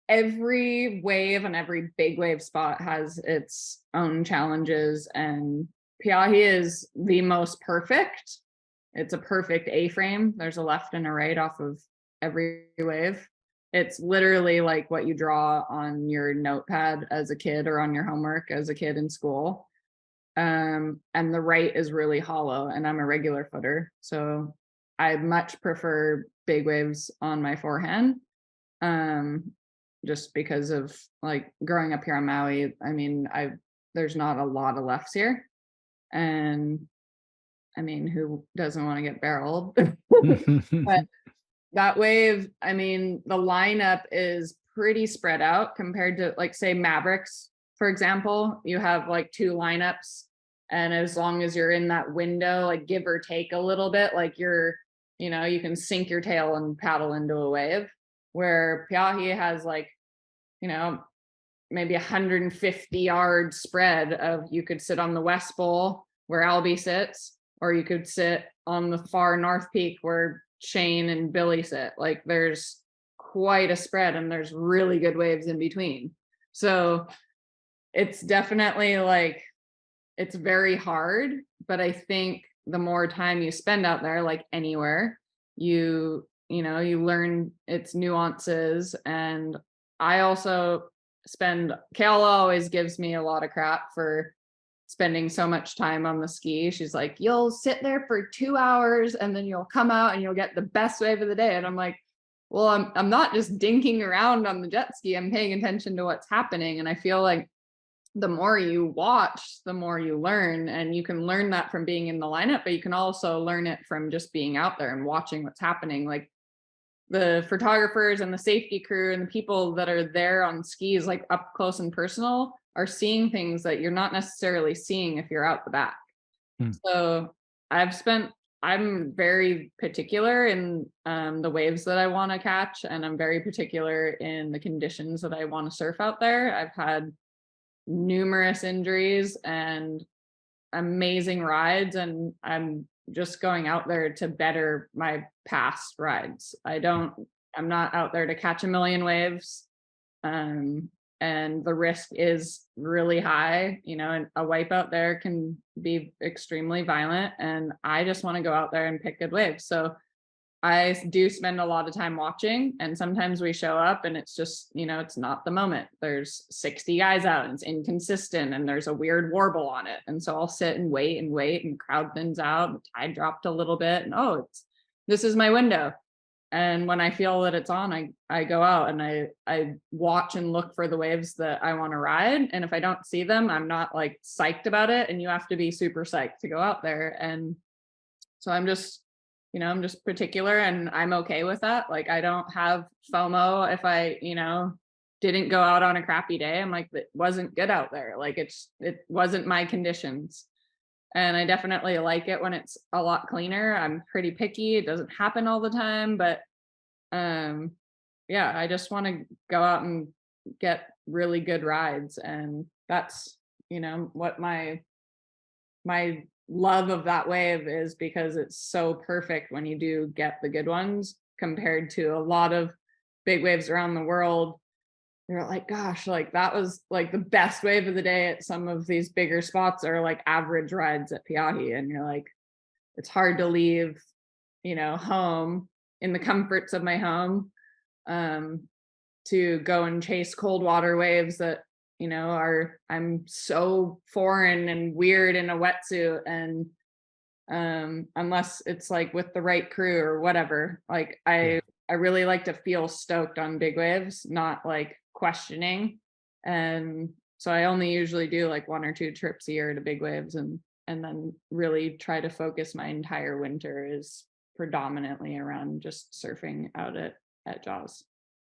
every wave and every big wave spot has its own challenges, and Piahi is the most perfect. It's a perfect A-frame. There's a left and a right off of every wave. It's literally like what you draw on your notepad as a kid or on your homework as a kid in school. And the right is really hollow, and I'm a regular footer. So I much prefer big waves on my forehand. Um, just because of like growing up here on Maui. I mean, there's not a lot of lefts here. And I mean, who doesn't want to get barreled? But that wave, I mean, the lineup is pretty spread out compared to, like, say, Mavericks, for example. You have like two lineups, and as long as you're in that window, like give or take a little bit, like you can sink your tail and paddle into a wave. Where Piahi has like, you know, maybe 150-yard spread of you could sit on the West Bowl where Albie sits, or you could sit on the far North Peak where Shane and Billy sit. Like there's quite a spread, and there's really good waves in between. So it's definitely like, it's very hard, but I think the more time you spend out there, like anywhere, you learn its nuances. And I also Kayla always gives me a lot of crap for spending so much time on the ski. She's like, you'll sit there for 2 hours and then you'll come out and you'll get the best wave of the day. And I'm like, well, I'm not just dinking around on the jet ski. I'm paying attention to what's happening. And I feel like the more you watch, the more you learn. And you can learn that from being in the lineup, but you can also learn it from just being out there and watching what's happening. Like the photographers and the safety crew and the people that are there on skis, like up close and personal, are seeing things that you're not necessarily seeing if you're out the back. So I'm very particular in the waves that I want to catch, and I'm very particular in the conditions that I want to surf out there. I've had numerous injuries and amazing rides, and I'm just going out there to better my past rides. I'm not out there to catch a million waves. And the risk is really high, and a wipe out there can be extremely violent, and I just want to go out there and pick good waves. So I do spend a lot of time watching, and sometimes we show up and it's just, it's not the moment. There's 60 guys out and it's inconsistent and there's a weird warble on it. And so I'll sit and wait and crowd thins out. The tide dropped a little bit, and this is my window. And when I feel that it's on, I go out and I watch and look for the waves that I want to ride. And if I don't see them, I'm not like psyched about it. And you have to be super psyched to go out there. And so I'm just particular, and I'm okay with that. Like I don't have FOMO if I, didn't go out on a crappy day. I'm like, it wasn't good out there. Like it wasn't my conditions. And I definitely like it when it's a lot cleaner. I'm pretty picky. It doesn't happen all the time, but yeah, I just want to go out and get really good rides. And that's, what my love of that wave is, because it's so perfect when you do get the good ones compared to a lot of big waves around the world. You're like, gosh, like that was like the best wave of the day at some of these bigger spots are like average rides at Piahi. And you're like, it's hard to leave, home in the comforts of my home, to go and chase cold water waves that, I'm so foreign and weird in a wetsuit. And unless it's like with the right crew or whatever, like I really like to feel stoked on big waves, not like questioning. And so I only usually do like 1 or 2 trips a year to big waves, and then really try to focus my entire winter is predominantly around just surfing out at Jaws.